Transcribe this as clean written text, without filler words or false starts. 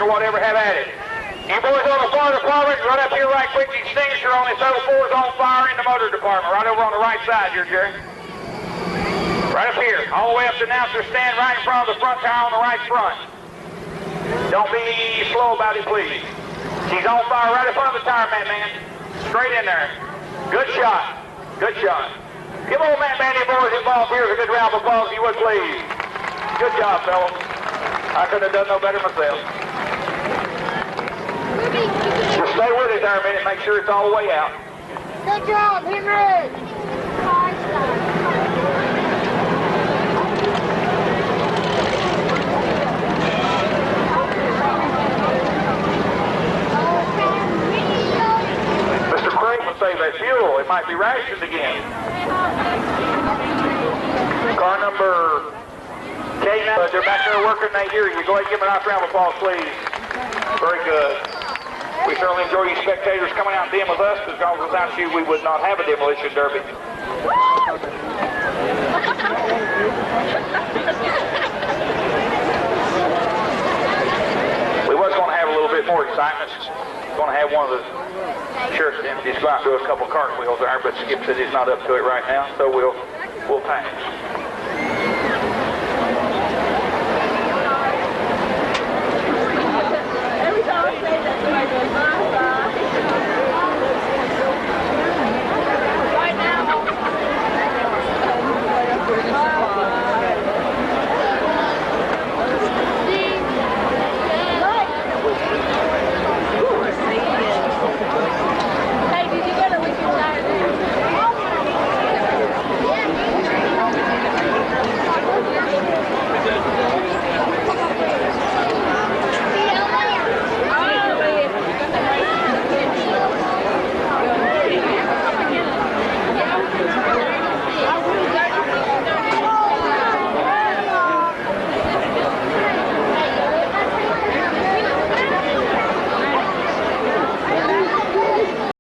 or whatever, have at it. You boys on the fire department, run up here right quick. The extinguisher on this 04 is on fire in the motor department, right over on the right side here, Jerry. Right up here, all the way up to announcer stand right in front of the front tire on the right front. Don't be slow about it, please. She's on fire right in front of the tire man. Straight in there. Good shot. Good shot. Give old Matt Mandy boys and volunteers a good round of applause, if you would, please. Good job, fellas. I couldn't have done no better myself. Just stay with it there a minute, make sure it's all the way out. Good job, Henry! Mr. Craig would save that fuel. It might be rationed again. Car number K9, they're back there working. They hear you. Go ahead and give them a nice round of applause, please. Very good. We certainly enjoy you spectators coming out and being with us, because without you, we would not have a Demolition Derby. We was going to have a little bit more excitement. Going to have one of the sheriff's deputies go out and do a couple cartwheels there, but Skip said he's not up to it right now, so we'll pass.